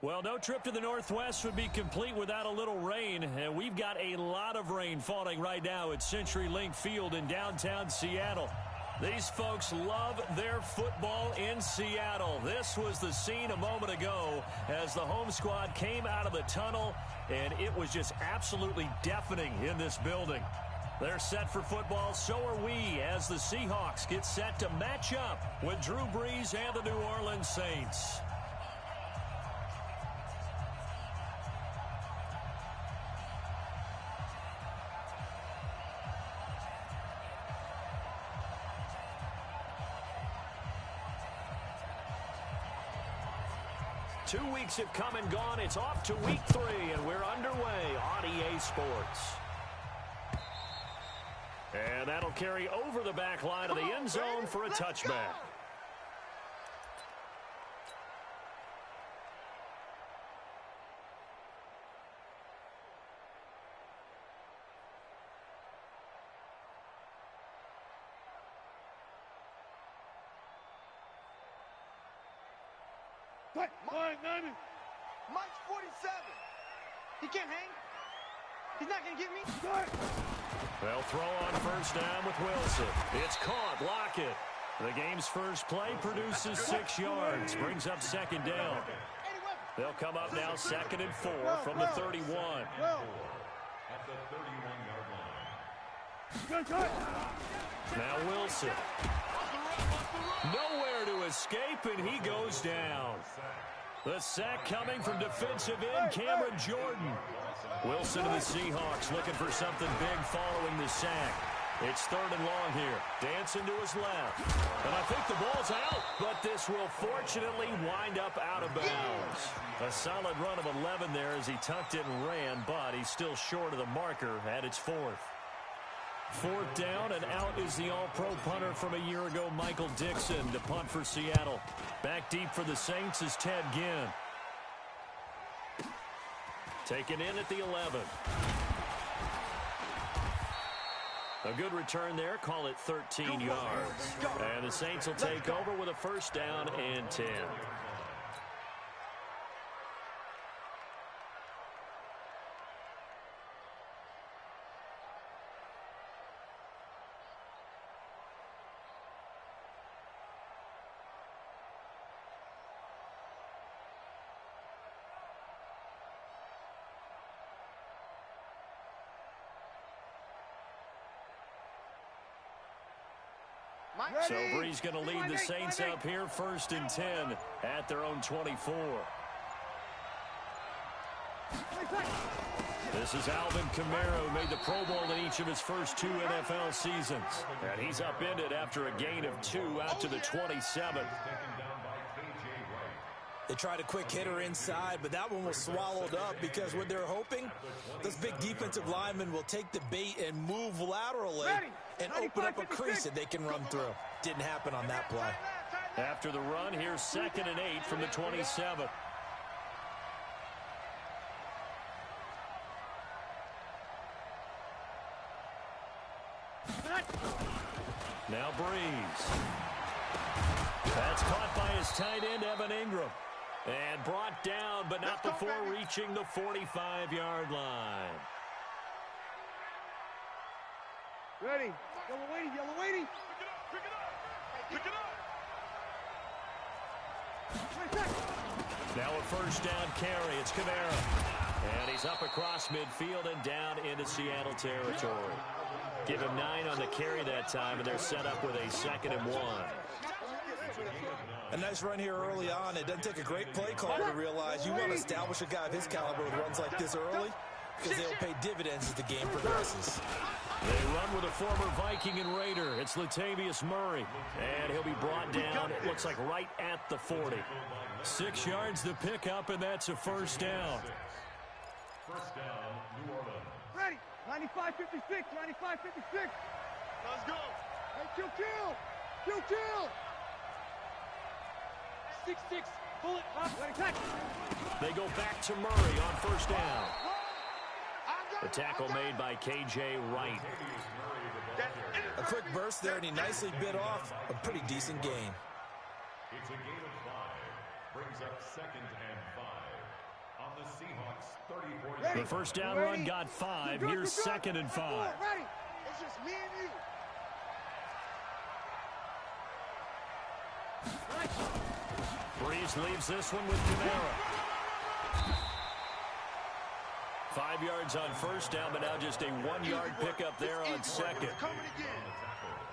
Well, no trip to the Northwest would be complete without a little rain, and we've got a lot of rain falling right now at CenturyLink Field in downtown Seattle. These folks love their football in Seattle. This was the scene a moment ago as the home squad came out of the tunnel, and it was just absolutely deafening in this building. They're set for football, so are we, as the Seahawks get set to match up with Drew Brees and the New Orleans Saints. Two weeks have come and gone. It's off to week 3, and we're underway on EA Sports. And that'll carry over the back line of the end zone for a touchback. Mike's 47. He can't hang. He's not going to get me. They'll throw on first down with Wilson. It's caught. Lockett. The game's first play produces 6 yards. Brings up second down. They'll come up now 2nd and 4 from the 31. At the 31-yard line. Now Wilson. Nowhere to escape, and he goes down. The sack coming from defensive end Cameron Jordan. Wilson to the Seahawks looking for something big following the sack. It's 3rd and long here. Dancing to his left. And I think the ball's out, but this will fortunately wind up out of bounds. A solid run of 11 there as he tucked it and ran, but he's still short of the marker at its 4th. 4th down, and out is the all-pro punter from a year ago, Michael Dixon, to punt for Seattle. Back deep for the Saints is Ted Ginn. Taken in at the 11. A good return there, call it 13 yards. And the Saints will take over with a first down and 10. So Brees going to lead the Saints up here 1st and 10 at their own 24. This is Alvin Kamara, who made the Pro Bowl in each of his first 2 NFL seasons. And he's upended after a gain of 2 out to the 27. They tried a quick hitter inside, but that one was swallowed up because what they're hoping, this big defensive lineman will take the bait and move laterally and open up a crease that they can run through. Didn't happen on that play. After the run, here's 2nd and 8 from the 27. Now Brees. That's caught by his tight end, Evan Ingram. And brought down, but not before reaching the 45-yard line. Ready. Yellow waiting, yellow waiting. Pick it up, pick it up, pick it up. Now a first down carry. It's Kamara. And he's up across midfield and down into Seattle territory. Give him 9 on the carry that time, and they're set up with a 2nd and 1. A nice run here early on. It doesn't take a great play caller to realize you want to establish a guy of his caliber with runs like this early because they'll pay dividends as the game progresses. They run with a former Viking and Raider. It's Latavius Murray, and he'll be brought down, it looks like, right at the 40. 6 yards to pick up, and that's a first down. First down, New Orleans. Ready. 95-56, 95-56. Let's go. Hey, kill. 6-6, bullet up. They go back to Murray on first down. The tackle made by K.J. Wright. A quick burst there, and he nicely bit off a pretty decent gain. It's a gain of 5. Brings up 2nd and 5. the Seahawks, 34. The first down run got 5. Here's 2nd and 5. Ready? It's just me and you. Breeze leaves this one with Kamara. 5 yards on first down, but now just a 1-yard pickup there on 2nd.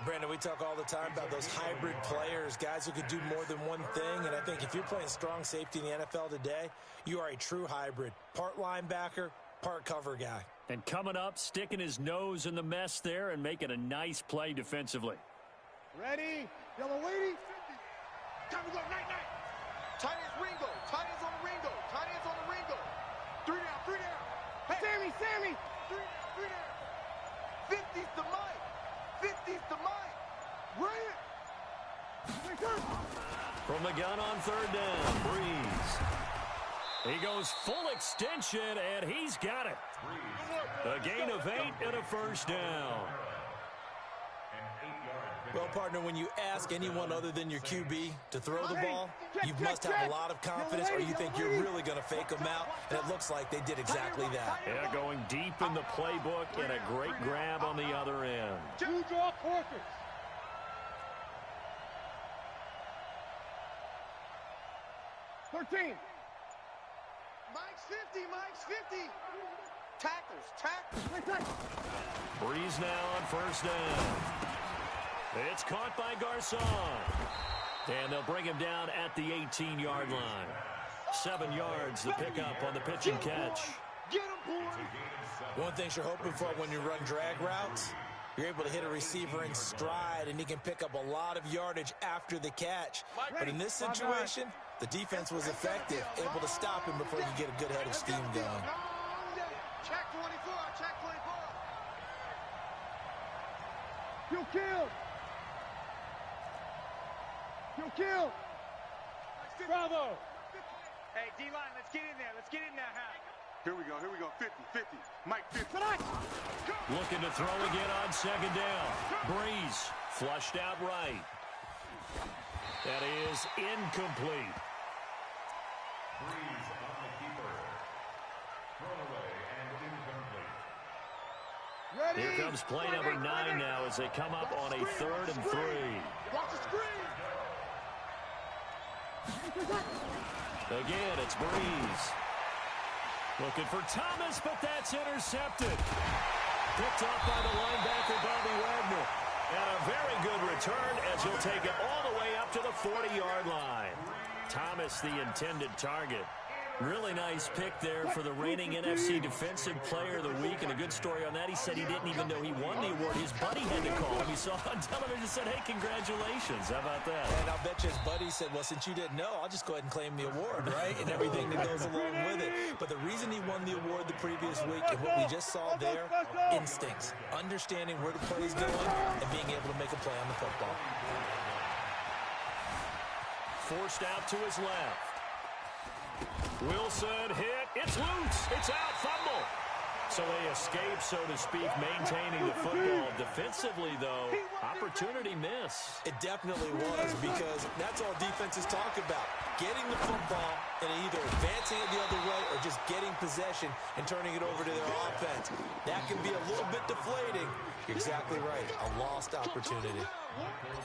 Brandon, we talk all the time about those hybrid players, guys who could do more than one thing, and I think if you're playing strong safety in the NFL today, you are a true hybrid. Part linebacker, part cover guy. And coming up, sticking his nose in the mess there and making a nice play defensively. Ready? Yellow lady. Time to go, night. Tight ends Ringo. Tight ends on the Ringo. Tight ends on the Ringo. 3 down. Hey. Sammy. 3 down. 50's the Mike. 50's the Mike. Run it. From the gun on 3rd down, Breeze. He goes full extension, and he's got it. A gain of 8 and a first down. Well, partner, when you ask anyone other than your QB to throw the ball, you must have a lot of confidence, or you think you're really going to fake them out, and it looks like they did exactly that. Yeah, going deep in the playbook and a great grab on the other end. 2 draw quarters. Mike's 50. Tackles. Breeze now on first down. It's caught by Garcon. And they'll bring him down at the 18-yard line. 7 yards, the pickup on the pitch and catch. Get him, boy. One thing you're hoping for when you run drag routes, you're able to hit a receiver in stride, and he can pick up a lot of yardage after the catch. But in this situation, the defense was effective, able to stop him before you get a good head of steam going. Check 24. You killed. Bravo. Hey, D-line, let's get in there, huh? Here we go. 50. Mike 50. Looking to throw again on 2nd down. Breeze flushed out right. That is incomplete. Breeze on the keeper. Thrown away and incomplete. Ready. Here comes play number 9 now as they come up on a 3rd and 3. Watch the screen. Again, it's Breeze. Looking for Thomas, but that's intercepted. Picked up by the linebacker, Bobby Wagner. And a very good return as he'll take it all the way up to the 40-yard line. Thomas, the intended target. Really nice pick there for the reigning NFC Defensive Player of the Week. And a good story on that. He said he didn't even know he won the award. His buddy had to call him. He saw on television and said, hey, congratulations. How about that? And I'll bet you his buddy said, well, since you didn't know, I'll just go ahead and claim the award, right? And everything that goes along with it. But the reason he won the award the previous week and what we just saw there, instincts. Understanding where the play is going and being able to make a play on the football. Forced out to his left. Wilson hit. It's loose. It's out. Fumble. So they escape, so to speak, maintaining the football. Defensively, though, opportunity miss. It definitely was, because that's all defenses talk about. Getting the football and either advancing it the other way or just getting possession and turning it over to their offense. That can be a little bit deflating. You're exactly right. A lost opportunity.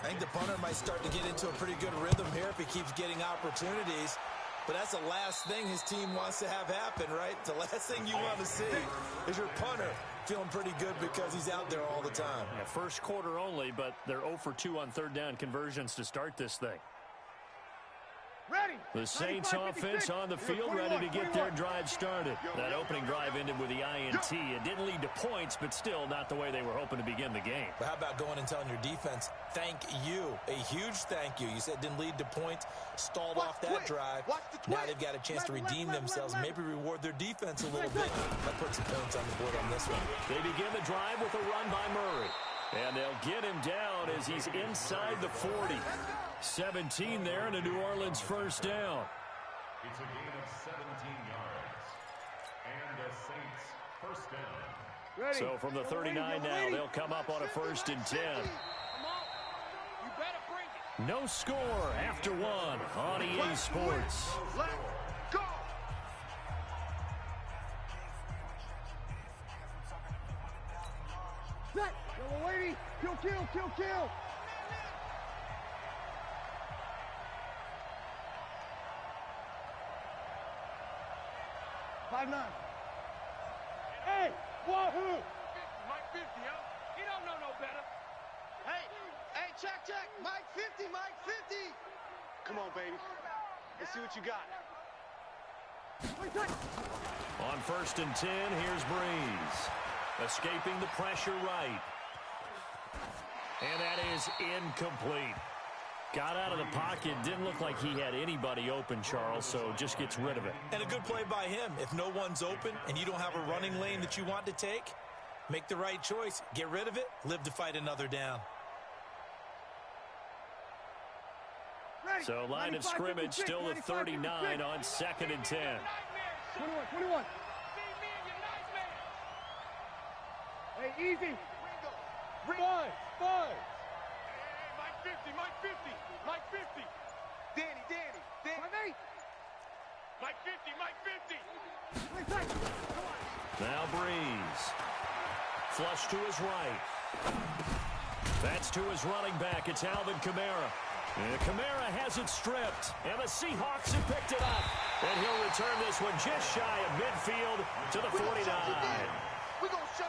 I think the punter might start to get into a pretty good rhythm here if he keeps getting opportunities. But that's the last thing his team wants to have happen, right? The last thing you want to see is your punter feeling pretty good because he's out there all the time. Yeah, first quarter only, but they're 0 for 2 on 3rd down conversions to start this thing. Ready. The Saints offense on the field, ready to get their drive started. That opening drive ended with the INT. It didn't lead to points, but still not the way they were hoping to begin the game. But how about going and telling your defense, thank you, a huge thank you. You said it didn't lead to points, stalled off that drive. Now they've got a chance to redeem themselves, maybe reward their defense a little bit. That puts some points on the board on this one. They begin the drive with a run by Murray. And they'll get him down as he's inside the 40. 17 there and a New Orleans first down. It's a gain of 17 yards. And the Saints first down. Ready. So from the 39 now, they'll come up on a 1st and 10. Come on. You better bring it. No score after 1 on EA Sports. Let go. Yo, lady, kill. 5'9". Hey, wahoo! Mike 50, huh? He don't know no better. Hey, check. Mike 50. Come on, baby. Let's see what you got. On 1st and 10, here's Breeze. Escaping the pressure right. And that is incomplete. Got out of the pocket. Didn't look like he had anybody open, Charles, so just gets rid of it. And a good play by him. If no one's open and you don't have a running lane that you want to take, make the right choice. Get rid of it. Live to fight another down. So line of scrimmage still the 39 on 2nd and 10. 21. Hey, easy. Five. Hey, Mike 50. Danny. 5'8". Mike 50. Now Breeze. Flush to his right. That's to his running back. It's Alvin Kamara. And Kamara has it stripped. And the Seahawks have picked it up. And he'll return this one just shy of midfield to the 49.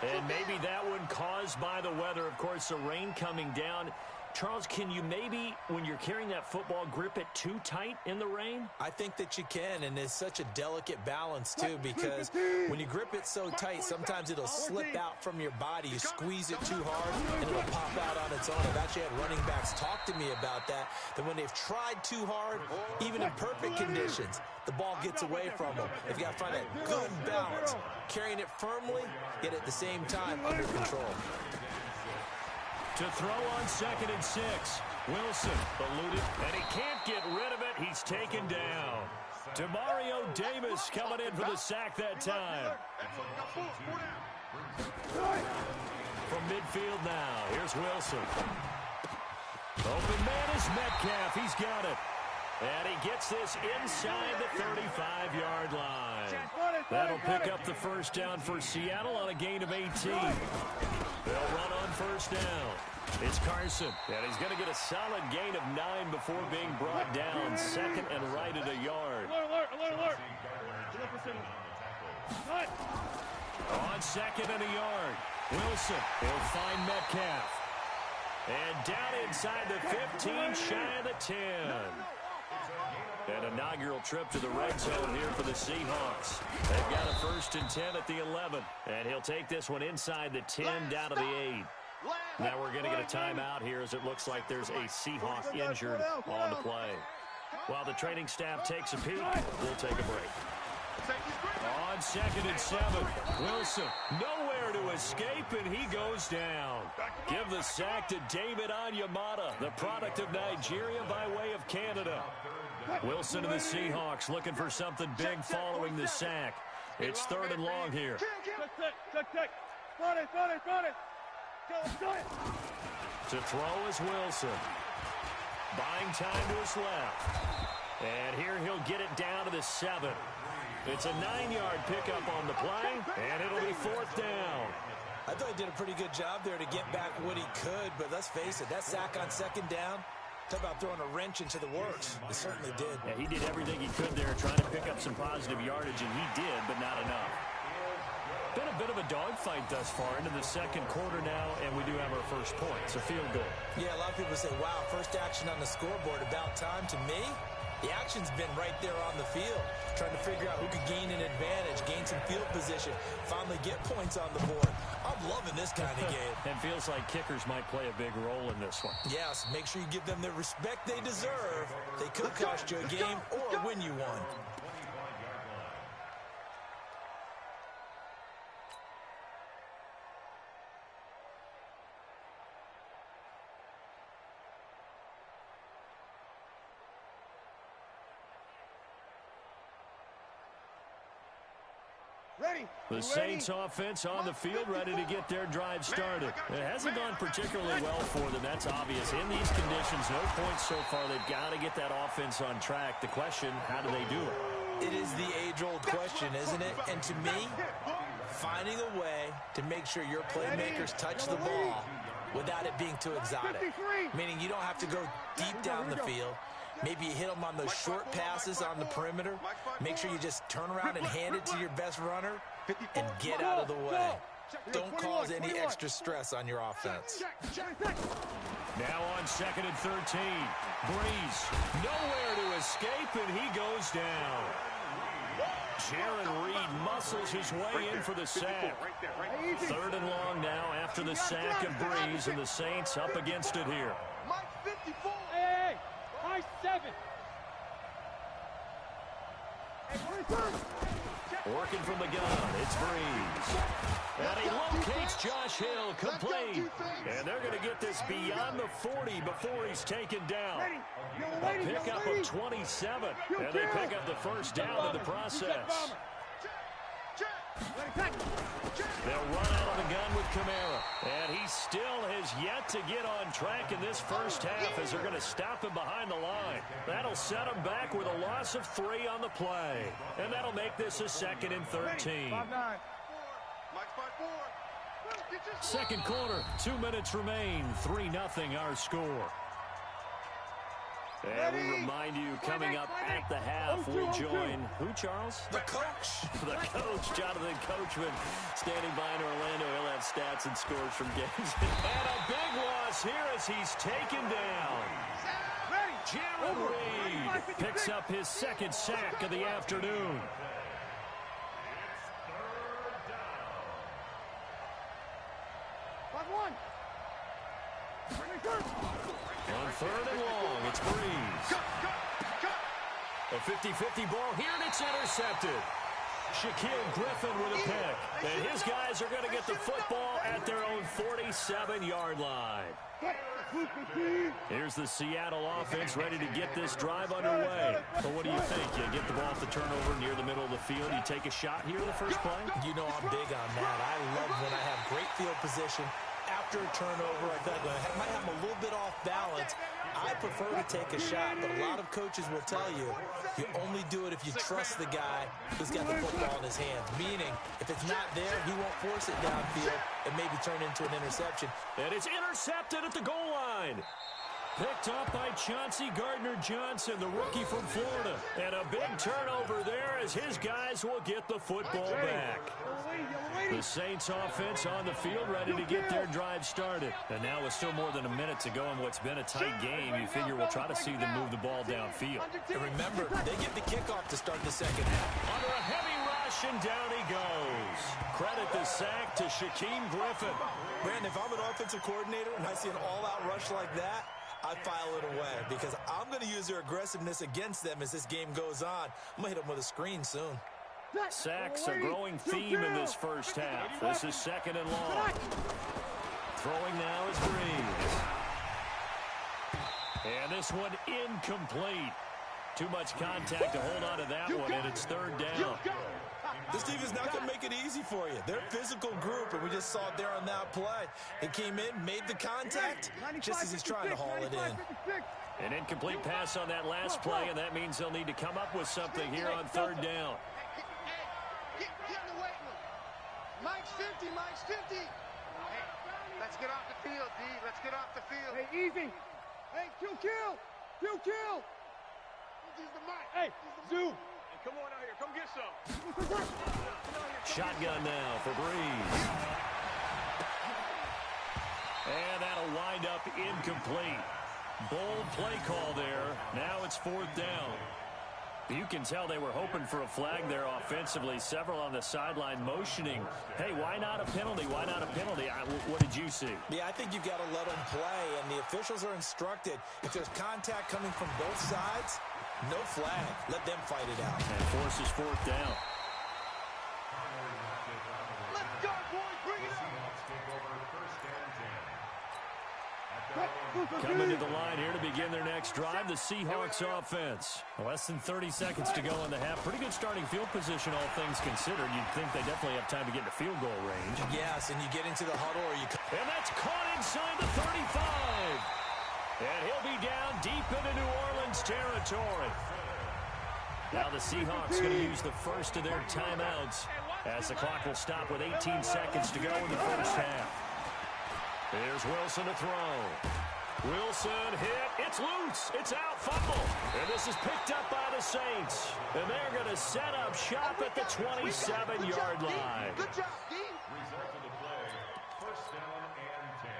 And maybe that one caused by the weather. Of course, the rain coming down. Charles, can you maybe, when you're carrying that football, grip it too tight in the rain? I think that you can, and it's such a delicate balance, too, because when you grip it so tight, sometimes it'll slip out from your body. You squeeze it too hard, and it'll pop out on its own. I've actually had running backs talk to me about that when they've tried too hard, even in perfect conditions, the ball gets away from them. They've got to find that good balance, carrying it firmly, yet at the same time under control. To throw on 2nd and 6. Wilson eluded, and he can't get rid of it. He's taken down. Demario Davis coming in for the sack that time. From midfield now, here's Wilson. Open man is Metcalf. He's got it. And he gets this inside the 35-yard line. That'll pick up the first down for Seattle on a gain of 18. They'll run on 1st down. It's Carson, and he's going to get a solid gain of 9 before being brought down. 2nd and right at a yard. Alert. On 2nd and a yard, Wilson will find Metcalf. And down inside the 15, shy of the 10. An inaugural trip to the red zone here for the Seahawks. They've got a 1st and 10 at the 11. And he'll take this one inside the 10 down to the 8. Now we're going to get a timeout here as it looks like there's a Seahawk injured on the play. While the training staff takes a peek, we'll take a break. On 2nd and 7, Wilson nowhere to escape, and he goes down. Give the sack to David Onyemata, the product of Nigeria by way of Canada. Wilson and the Seahawks looking for something big following the sack. It's 3rd and long here. Check. Front it. To throw is Wilson. Buying time to his left. And here he'll get it down to the 7. It's a 9-yard pickup on the play, and it'll be 4th down. I thought he did a pretty good job there to get back what he could, but let's face it, that sack on 2nd down, talk about throwing a wrench into the works. It certainly did. Yeah, he did everything he could there trying to pick up some positive yardage, and he did, but not enough. Been a bit of a dogfight thus far into the 2nd quarter now, and we do have our first point, so feel good. Yeah, a lot of people say, wow, first action on the scoreboard, about time. To me, the action's been right there on the field, trying to figure out who could gain an advantage, gain some field position, finally get points on the board. I'm loving this kind of game. And feels like kickers might play a big role in this one. Yes, make sure you give them the respect they deserve. They could cost you a game or win you one. The Saints offense on the field, ready to get their drive started. It hasn't gone particularly well for them, that's obvious. In these conditions, no points so far. They've got to get that offense on track. The question, how do they do it? It is the age-old question, isn't it? And to me, finding a way to make sure your playmakers touch the ball without it being too exotic. Meaning you don't have to go deep down the field. Maybe you hit them on those short passes on the perimeter. Make sure you just turn around and hand it to your best runner and get out of the way. Don't cause any extra stress on your offense. Now on 2nd and 13. Breeze nowhere to escape, and he goes down. Jaron Reed muscles his way in for the sack. 3rd and long now after the sack of Breeze, and the Saints up against it here. Hey, high 7. Working from the gun, it's Breeze. And he locates Josh Hill, complete. And they're going to get this beyond the 40 before he's taken down. A pickup of 27. And they pick up the first down in the process. They'll run out of the gun with Kamara. And he still has yet to get on track in this first half as they're going to stop him behind the line. That'll set him back with a loss of 3 on the play. And that'll make this a 2nd and 13. Second quarter, 2 minutes remain. 3-0 our score. And we remind you, coming up at the half, we'll join, who, Charles? The coach. The coach, Jonathan Coachman, standing by in Orlando. He'll have stats and scores from games. And a big loss here as he's taken down. Jaron Reed picks up his 2nd sack of the afternoon. On 3rd and long, it's Breeze. A 50-50 ball here, and it's intercepted. Shaquille Griffin with a pick. And his guys are going to get the football at their own 47-yard line. Here's the Seattle offense ready to get this drive underway. But what do you think? You get the ball off the turnover near the middle of the field. You take a shot here in the first play? You know I'm big on that. I love when I have great field position. After a turnover, I feel like I might have a little bit off balance. I prefer to take a shot, but a lot of coaches will tell you, you only do it if you trust the guy who's got the football in his hands. Meaning, if it's not there, he won't force it downfield and maybe turn into an interception. And it's intercepted at the goal line. Picked up by Chauncey Gardner-Johnson, the rookie from Florida. And a big turnover there as his guys will get the football back. The Saints offense on the field ready to get their drive started. And now with still more than a minute to go in what's been a tight game, you figure we'll try to see them move the ball downfield. And remember, they get the kickoff to start the second half. Under a heavy rush, and down he goes. Credit the sack to Shaquille Griffin. Brandon, if I'm an offensive coordinator and I see an all-out rush like that, I file it away because I'm going to use their aggressiveness against them as this game goes on. I'm going to hit them with a screen soon. Sacks a growing theme in this first half. This is 2nd and long. Throwing now is Breeze. And this one incomplete. Too much contact to hold on to that one, and it's 3rd down. This team is not going to make it easy for you. They're a physical group, and we just saw it there on that play. It came in, made the contact, just as he's trying to haul it in. An incomplete pass on that last play, and that means they'll need to come up with something here on 3rd down. Get in the way. Mike's 50, Mike's 50. Hey, let's get off the field, D. Let's get off the field. Hey, easy. Hey, kill. He's the Mike. Hey, zoom. Come on out here. Come get some. Shotgun now for Breeze. And that'll wind up incomplete. Bold play call there. Now it's 4th down. You can tell they were hoping for a flag there offensively. Several on the sideline motioning. Hey, why not a penalty? Why not a penalty? What did you see? Yeah, I think you've got to let them play, and the officials are instructed. If there's contact coming from both sides, no flag. Let them fight it out. And forces 4th down. Let's go, boys. Bring it up. Coming to the line here to begin their next drive, the Seahawks offense. Less than 30 seconds to go in the half. Pretty good starting field position, all things considered. You'd think they definitely have time to get into field goal range. Yes, and you get into the huddle or you... And that's caught inside the 35. And he'll be down deep into New Orleans territory. Now the Seahawks going to use the first of their timeouts as the clock will stop with 18 seconds to go in the first half. Here's Wilson to throw. Wilson hit. It's loose. It's out. Fumble. And this is picked up by the Saints. And they're going to set up shop at the 27-yard line. Good job, D. Result of the play, first down and 10.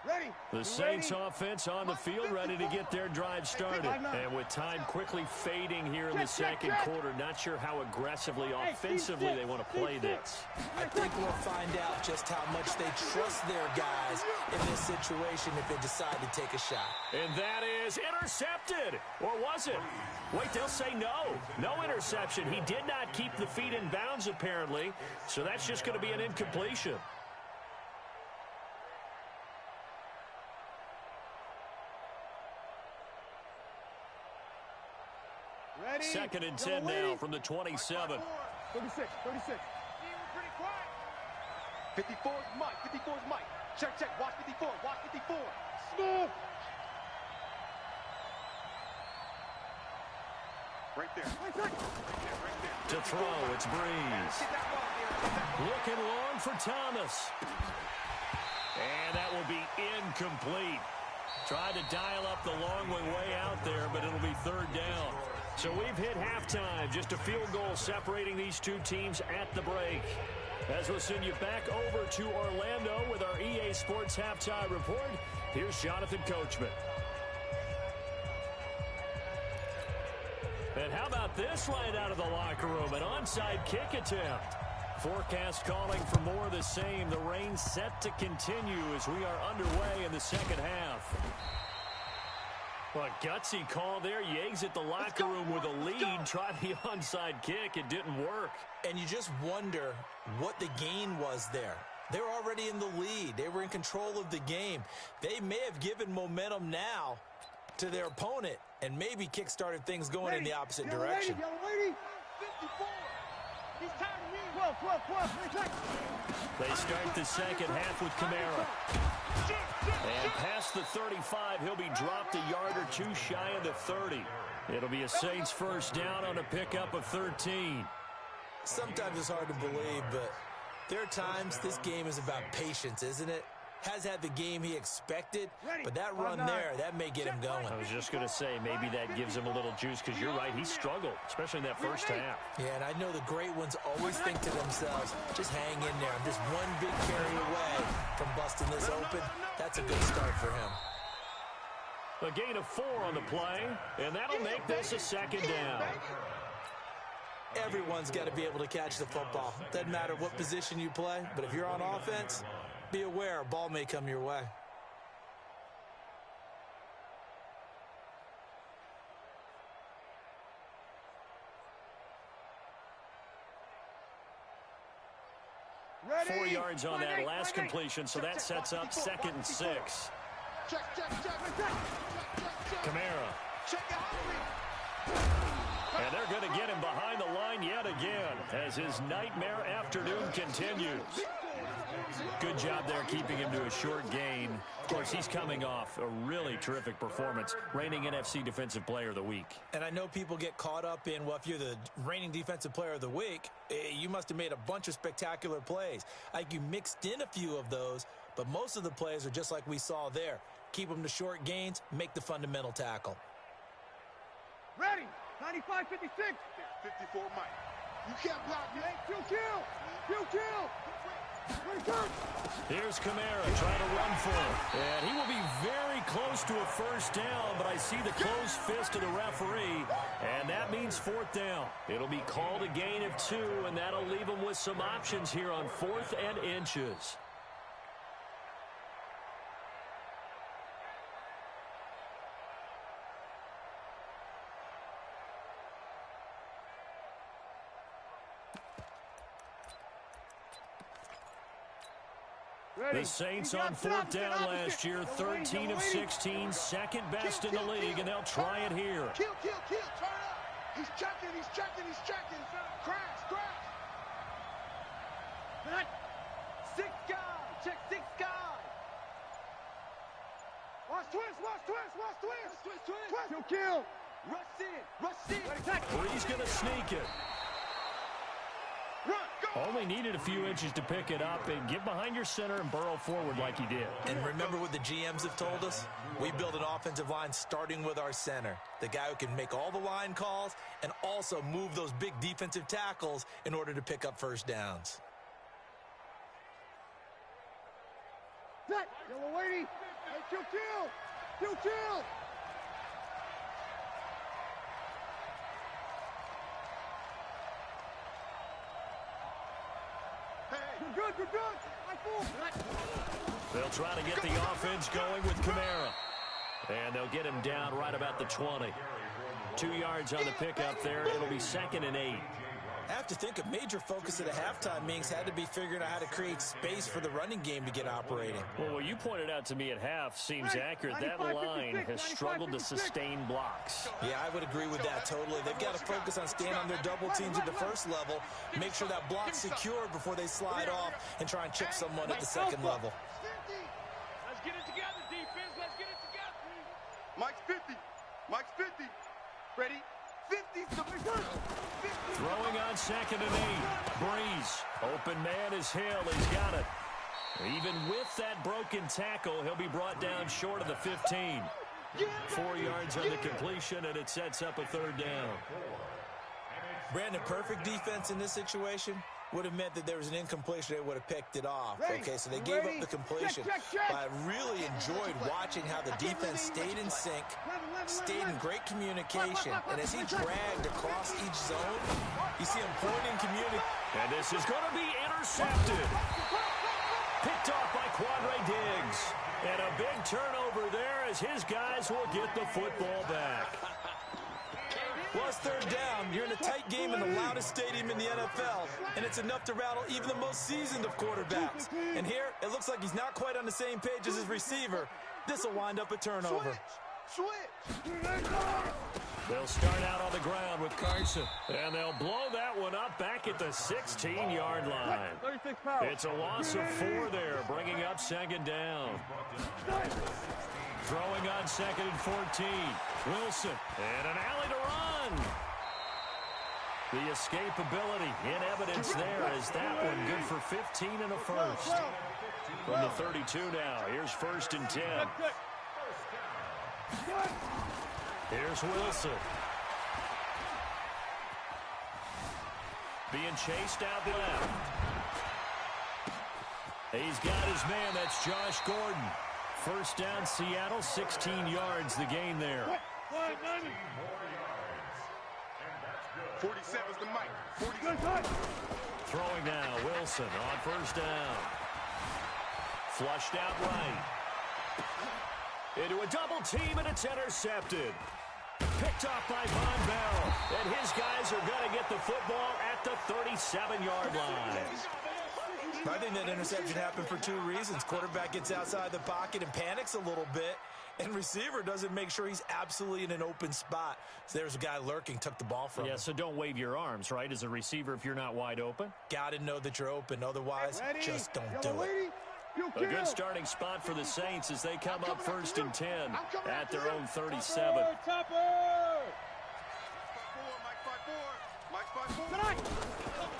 Ready. The Saints offense on the field ready to get their drive started. And with time quickly fading here in the second quarter, not sure how aggressively offensively they want to play this. I think we'll find out just how much they trust their guys in this situation if they decide to take a shot. And that is intercepted. Or was it? Wait, they'll say no. No interception. He did not keep the feet in bounds, apparently. So that's just going to be an incompletion. Ready. Second and 10 now from the 27. 36. Pretty quiet. 54 is Mike. 54 is Mike. Check. Watch 54. Watch 54. Smooth. Right there. To throw, it's Breeze. Looking long for Thomas. And that will be incomplete. Tried to dial up the long way out there, but it'll be third down. So we've hit halftime. Just a field goal separating these two teams at the break. As we'll send you back over to Orlando with our EA Sports Halftime Report, here's Jonathan Coachman. And how about this right out of the locker room? An onside kick attempt. Forecast calling for more of the same. The rain set to continue as we are underway in the second half. Well, a gutsy call there. Yates at the locker room with a lead. Tried the onside kick. It didn't work. And you just wonder what the gain was there. They're already in the lead. They were in control of the game. They may have given momentum now to their opponent and maybe kick-started things going in the opposite direction. Yellow lady. 54. He's tired of me. 12. They start the second half with Kamara. And past the 35, he'll be dropped a yard or two shy of the 30. It'll be a Saints first down on a pickup of 13. Sometimes it's hard to believe, but there are times this game is about patience, isn't it? Has had the game he expected, but that run there, that may get him going. I was just going to say, maybe that gives him a little juice, because you're right, he struggled, especially in that first half. Yeah, and I know the great ones always think to themselves, just hang in there. I'm just one big carry away from busting this open. That's a good start for him. A gain of 4 on the play, and that'll make this a second down. Everyone's got to be able to catch the football. Doesn't matter what position you play, but if you're on offense, be aware a ball may come your way. Ready. 4 yards on that last completion, so that sets up 2nd and 6. Check. Kamara. And they're going to get him behind the line yet again as his nightmare afternoon continues. Good job there keeping him to a short gain. Of course, he's coming off a really terrific performance, reigning NFC Defensive Player of the Week. And I know people get caught up in, well, if you're the reigning Defensive Player of the Week, you must have made a bunch of spectacular plays. Like you mixed in a few of those, but most of the plays are just like we saw there. Keep them to short gains, make the fundamental tackle. Ready. 95, 56. 54 Mike. You can't block me. Kill. Here's Kamara trying to run for it. And he will be very close to a first down, but I see the closed fist of the referee, and that means 4th down. It'll be called a gain of 2, and that'll leave them with some options here on 4th and inches. The Saints on 4th down last year, 13 of 16, second best in the league, and they'll try it here. Kill. Turn up. He's checking. Crash. Not 6 guys. Check 6 guys. Watch twist. Kill. Brees going to sneak it. Only needed a few inches to pick it up and get behind your center and burrow forward like he did. And remember what the GMs have told us? We build an offensive line starting with our center, the guy who can make all the line calls and also move those big defensive tackles in order to pick up first downs. Yellow lady. Hey, kill. Good. They'll try to get the offense going with Kamara. And they'll get him down right about the 20. 2 yards on the pickup there. It'll be 2nd and 8. I have to think a major focus at the halftime meetings had to be figuring out how to create space for the running game to get operating. Well, what you pointed out to me at half seems accurate. That line has struggled to sustain blocks. Yeah, I would agree with that totally. They've got to focus on staying on their double teams at the first level, make sure that block's secured before they slide off and try and chip someone at the second level. Let's get it together, defense. Let's get it together. Mike's 50. Ready? 50. Throwing on 2nd and 8. Brees. Open man is Hill. He's got it. Even with that broken tackle, he'll be brought down short of the 15. 4 yards on the completion, and it sets up a 3rd down. Brandon, perfect defense in this situation would have meant that there was an incompletion. They would have picked it off. Okay, so they gave up the completion. But I really enjoyed watching how the defense stayed in sync, stayed in great communication, and as he dragged across each zone, you see him pointing communication. And this is going to be intercepted. Picked off by Quandre Diggs. And a big turnover there as his guys will get the football back. Well, it's 3rd down. You're in a tight game in the loudest stadium in the NFL, and it's enough to rattle even the most seasoned of quarterbacks. And here, it looks like he's not quite on the same page as his receiver. This will wind up a turnover. Switch. They'll start out on the ground with Carson, and they'll blow that one up back at the 16-yard line. It's a loss of 4 there, bringing up 2nd down. Throwing on 2nd and 14. Wilson, and an alley to run. The escapability in evidence there as that one good for 15 and a first. From the 32 now, here's 1st and 10. Here's Wilson. Being chased out left. He's got his man, that's Josh Gordon. 1st down, Seattle, 16 yards the gain there. 47's the mic. Throwing now, Wilson on 1st down. Flushed out right. Into a double team, and it's intercepted. Picked off by Von Bell. And his guys are going to get the football at the 37-yard line. I think that interception happened for 2 reasons. Quarterback gets outside the pocket and panics a little bit, and receiver doesn't make sure he's absolutely in an open spot. So there's a guy lurking, took the ball from him. Yeah, so don't wave your arms, right, as a receiver if you're not wide open. Got to know that you're open. Otherwise, just don't do it. A good starting spot for the Saints as they come up 1st and 10 at their own 37.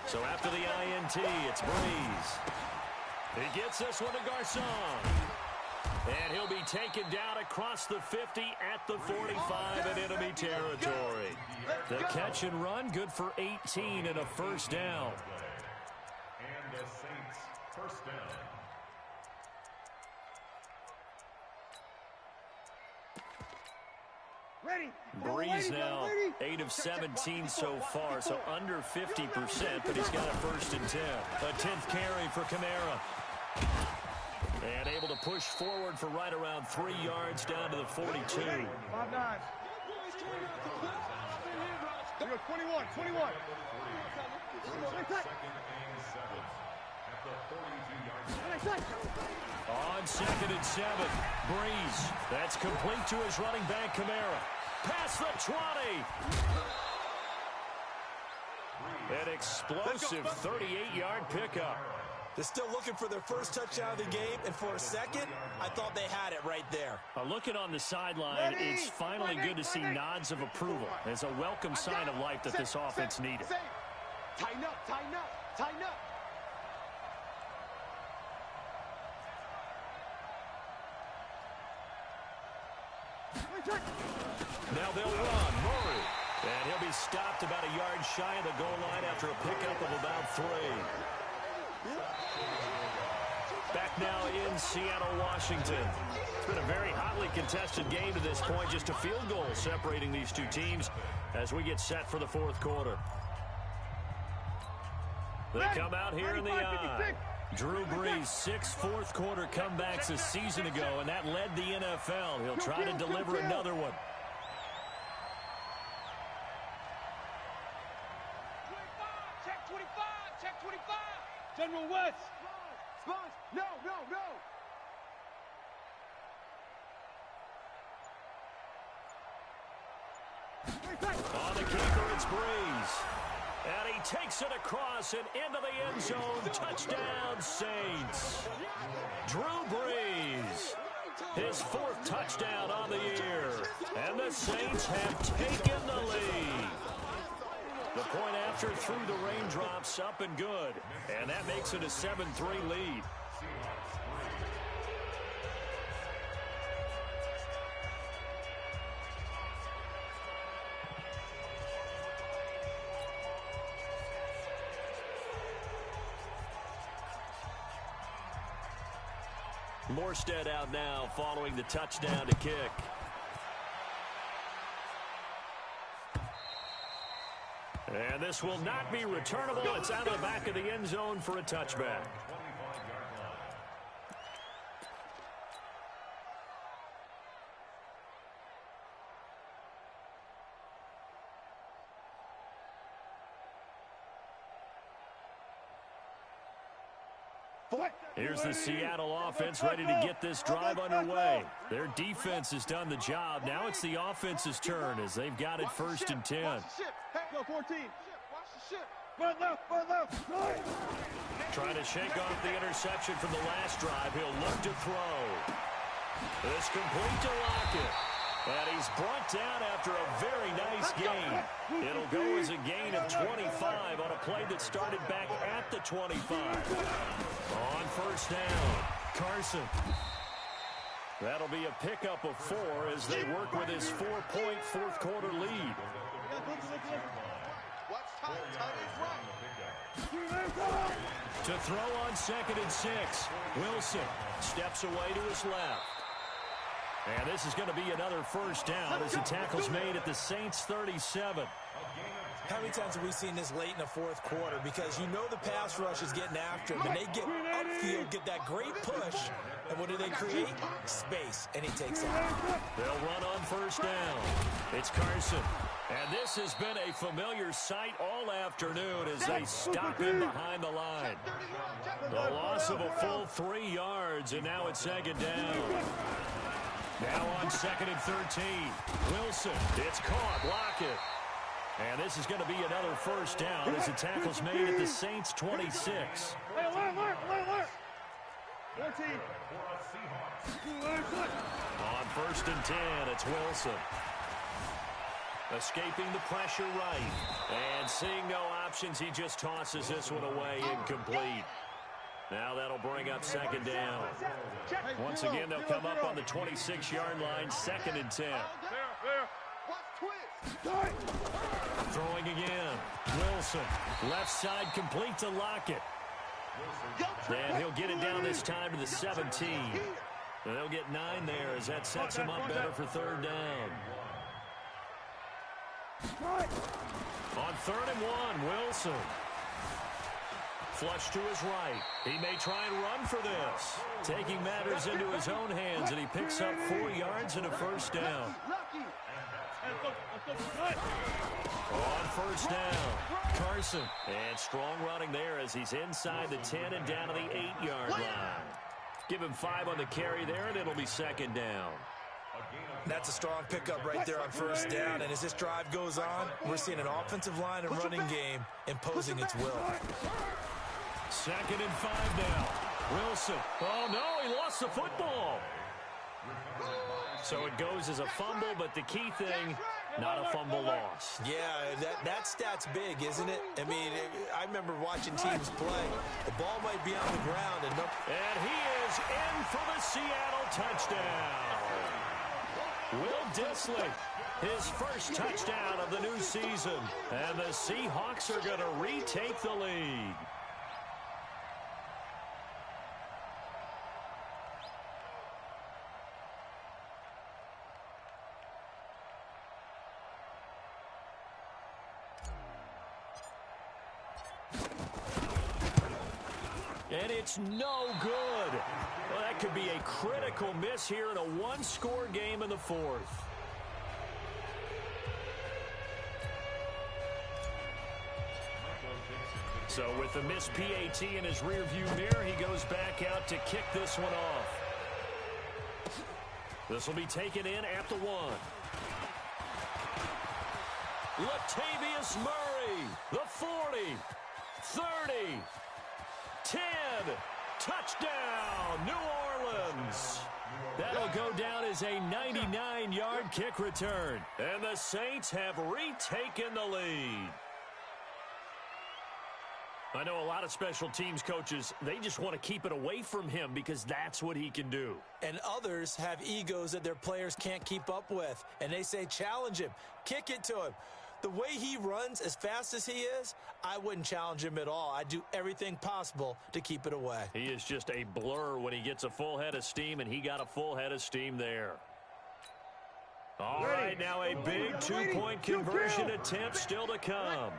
So after the INT, it's Brees. He gets this one to Garcon. And he'll be taken down across the 50 at the 45 in enemy territory. The catch and run, good for 18 and a 1st down. And the Saints, 1st down. Brees now 8 of 17 so far, so under 50%, but he's got a 1st and 10. A 10th carry for Kamara. And able to push forward for right around 3 yards down to the 42. 5-9. We go 21. 21. 2nd and 7 at the 42-yard line. On 2nd and 7, Brees. That's complete to his running back, Kamara. Past the 20. An explosive 38-yard pickup. They're still looking for their first touchdown of the game, and for a second, I thought they had it right right there. Looking on the sideline, it's finally good to see nods of approval as a welcome sign of life that this offense needed. Tighten up, tighten up, tighten up. Now they'll run. Murray. And he'll be stopped about a yard shy of the goal line after a pickup of about 3. Back now in Seattle, Washington. It's been a very hotly contested game to this point. Just a field goal separating these two teams as we get set for the fourth quarter. They come out here in the eye. Drew Brees, 6 fourth-quarter comebacks a season ago, and that led the NFL. He'll try to deliver another one. Check 25, check 25. General West. Sponge, no, no, no. On the keeper, it's Brees. And he takes it across and into the end zone. Touchdown, Saints. Drew Brees, his 4th touchdown on the year. And the Saints have taken the lead. The point after through the raindrops, up and good. And that makes it a 7-3 lead. Morstead out now following the touchdown to kick. And this will not be returnable. It's out of the back of the end zone for a touchback. Here's the Seattle offense ready to get this drive underway. Their defense has done the job. Now it's the offense's turn as they've got it 1st and 10. Go 14. Watch the ship. Run left. Trying to shake off the interception from the last drive. He'll look to throw. It's complete to Lockett. And he's brought down after a very nice gain. It'll go as a gain of 25 on a play that started back at the 25. On 1st down, Carson. That'll be a pickup of 4 as they work with his 4-point fourth-quarter lead. To throw on 2nd and 6, Wilson steps away to his left. And this is going to be another 1st down as the tackle's made at the Saints' 37. How many times have we seen this late in the fourth quarter? Because you know the pass rush is getting after him, and they get upfield, get that great push, and what do they create? Space, and he takes off. They'll run on 1st down. It's Carson. And this has been a familiar sight all afternoon as they stop him behind the line. The loss of a full 3 yards, and now it's 2nd down. Now on 2nd and 13. Wilson, it's caught. Lockett. And this is going to be another 1st down as the tackle's made at the Saints' 26. Hey, alert. 14. On 1st and 10, it's Wilson. Escaping the pressure right. And seeing no options, he just tosses this one away, incomplete. Now that'll bring up 2nd down. Once again, they'll come up on the 26-yard line, 2nd and 10. Throwing again. Wilson. Left side complete to Lockett. And he'll get it down this time to the 17. And they'll get 9 there as that sets him up better for 3rd down. On 3rd and 1, Wilson. Flush to his right. He may try and run for this. Taking matters into his own hands, and he picks up 4 yards and a 1st down. On 1st down, Carson. And strong running there as he's inside the 10 and down to the 8-yard line. Give him 5 on the carry there, and it'll be 2nd down. That's a strong pickup right there on 1st down, and as this drive goes on, we're seeing an offensive line and running game imposing its will. 2nd and 5 now. Wilson. Oh, no, he lost the football. So it goes as a fumble, but the key thing, not a fumble loss. Yeah, that stat's big, isn't it? I mean, I remember watching teams play. The ball might be on the ground. And he is in for the Seattle touchdown. Will Dissly, his first touchdown of the new season. And the Seahawks are going to retake the lead. And it's no good. Well, that could be a critical miss here in a one-score game in the fourth. So with the missed PAT in his rearview mirror, he goes back out to kick this one off. This will be taken in at the 1. Latavius Murray, the 40, 30, 10, touchdown, New Orleans. That'll go down as a 99-yard kick return. And the Saints have retaken the lead. I know a lot of special teams coaches, they just want to keep it away from him because that's what he can do. And others have egos that their players can't keep up with. And they say, challenge him, kick it to him. The way he runs as fast as he is, I wouldn't challenge him at all. I'd do everything possible to keep it away. He is just a blur when he gets a full head of steam, and he got a full head of steam there. All right, now a big two-point conversion attempt still to come.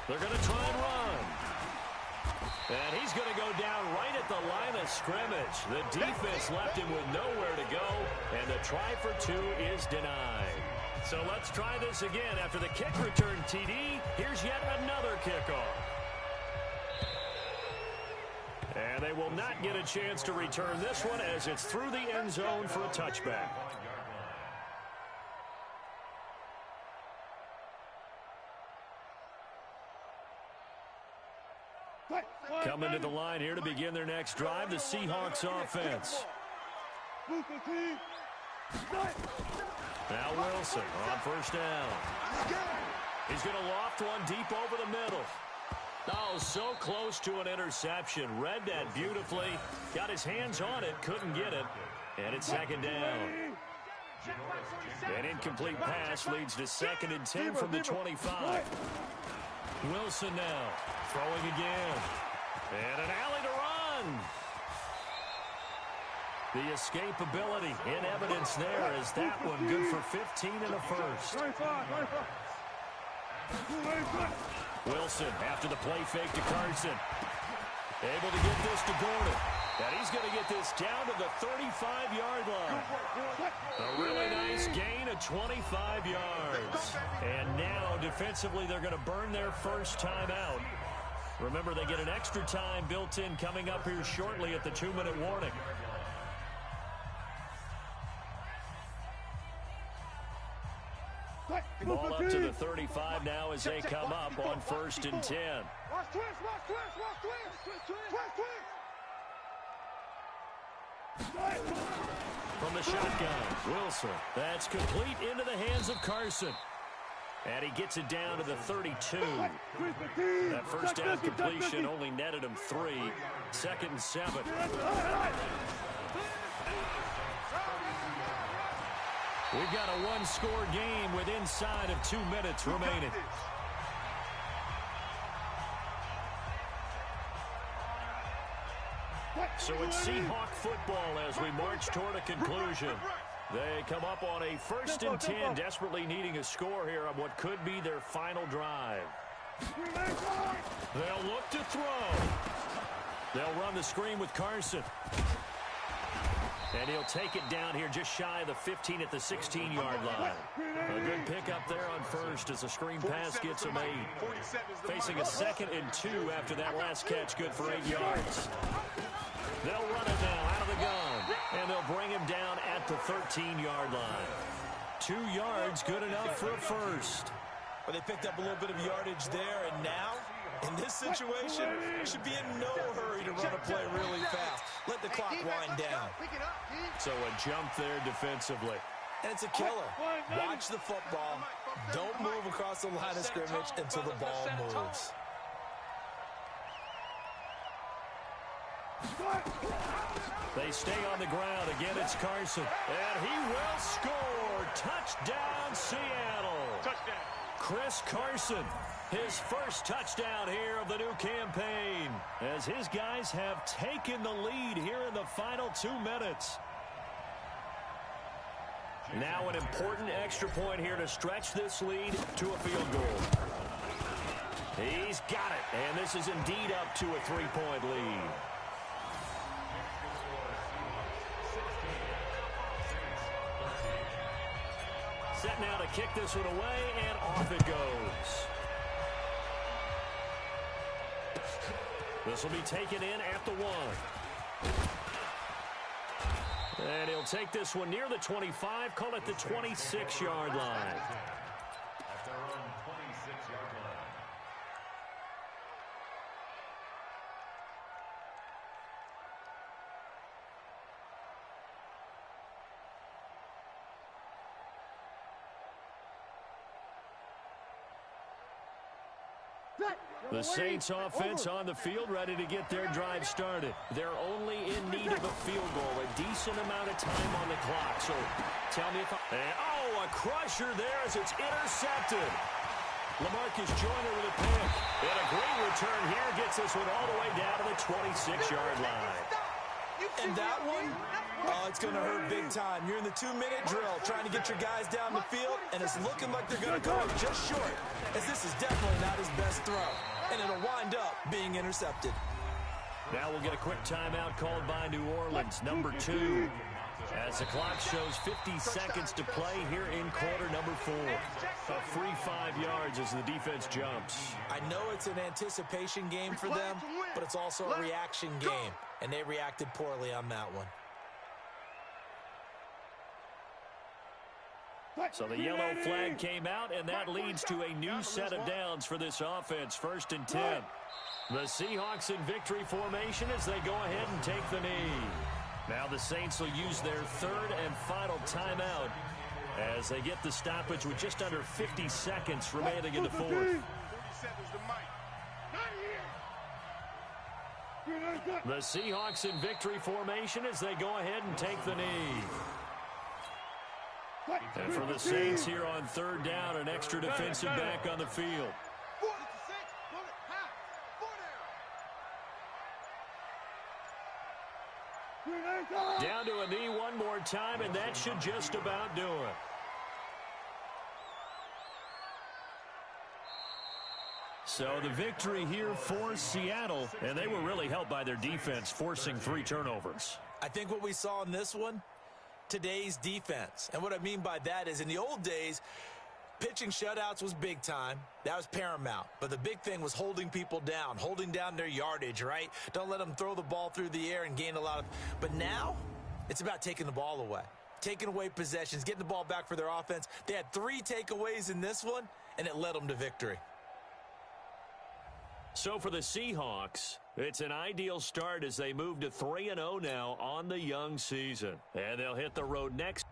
They're going to try and run. And he's going to go down right at the line of scrimmage. The defense left him with nowhere to go, and the try for two is denied. So let's try this again. After the kick return TD, here's yet another kickoff. And they will not get a chance to return this one as it's through the end zone for a touchback. Coming to the line here to begin their next drive, the Seahawks offense. Now Wilson on first down. He's going to loft one deep over the middle. Oh, so close to an interception. Read that beautifully. Got his hands on it, couldn't get it. And it's second down. An incomplete pass leads to 2nd and 10 from the 25. Wilson now throwing again. And an alley to run. The escapability in evidence there as that one good for 15 in the first. Wilson after the play fake to Carson. Able to get this to Gordon. And he's going to get this down to the 35-yard line. A really nice gain of 25 yards. And now defensively they're going to burn their first time out. Remember, they get an extra time built in coming up here shortly at the 2-minute warning. Ball up to the 35 now as they come up on 1st and 10. From the shotgun, Wilson. That's complete into the hands of Carson. And he gets it down to the 32. That first down completion only netted him 3. 2nd and 7. We've got a one-score game with inside of 2 minutes remaining. So it's Seahawk football as we march toward a conclusion. They come up on a 1st and 10, desperately needing a score here on what could be their final drive. They'll look to throw. They'll run the screen with Carson. And he'll take it down here just shy of the 15 at the 16-yard line. A good pickup there on first as the screen pass gets him 8. Facing a 2nd and 2 after that last catch, good for 8 yards. They'll run it now out of the gun, and they'll bring him down at the 13-yard line. 2 yards, good enough for a first. Well, they picked up a little bit of yardage there, and now In this situation, should be in no hurry to run a play really fast. Let the clock wind down. So a jump there defensively. And it's a killer. Watch the football. Don't move across the line of scrimmage until the ball moves. They stay on the ground. Again, it's Carson. And he will score. Touchdown, Seattle. Touchdown. Chris Carson, his first touchdown here of the new campaign, as his guys have taken the lead here in the final 2 minutes. Now an important extra point here to stretch this lead to a field goal. He's got it, and this is indeed up to a 3-point lead. Set now to kick this one away, and off it goes. This will be taken in at the 1. And he'll take this one near the 25, call it the 26-yard line. At their own 26-yard line. The Saints offense on the field, ready to get their drive started. They're only in need of a field goal, a decent amount of time on the clock. So tell me if a crusher there as it's intercepted. LaMarcus Joyner with a pick. And a great return here gets this one all the way down to the 26-yard line. And that one, it's going to hurt big time. You're in the 2-minute drill trying to get your guys down the field, and it's looking like they're going to come up just short, as this is definitely not his best throw. And it'll wind up being intercepted. Now we'll get a quick timeout called by New Orleans, number 2. As the clock shows 50 seconds to play here in quarter number 4. A free 5 yards as the defense jumps. I know it's an anticipation game for them, but it's also a reaction game, and they reacted poorly on that one. So the yellow flag came out, and that leads to a new set of downs for this offense. 1st and 10. The Seahawks in victory formation as they go ahead and take the knee. Now the Saints will use their 3rd and final timeout as they get the stoppage with just under 50 seconds remaining in the 4th. The Seahawks in victory formation as they go ahead and take the knee. And for the Saints here on 3rd down, an extra defensive back on the field. Down to a knee one more time, and that should just about do it. So the victory here for Seattle, and they were really helped by their defense, forcing 3 turnovers. I think what we saw in this one, today's defense. And what I mean by that is in the old days, pitching shutouts was big time. That was paramount. But the big thing was holding people down, holding down their yardage, right? Don't let them throw the ball through the air and gain a lot of... But now, it's about taking the ball away. Taking away possessions, getting the ball back for their offense. They had 3 takeaways in this one, and it led them to victory. So for the Seahawks, it's an ideal start as they move to 3-0 now on the young season. And they'll hit the road next.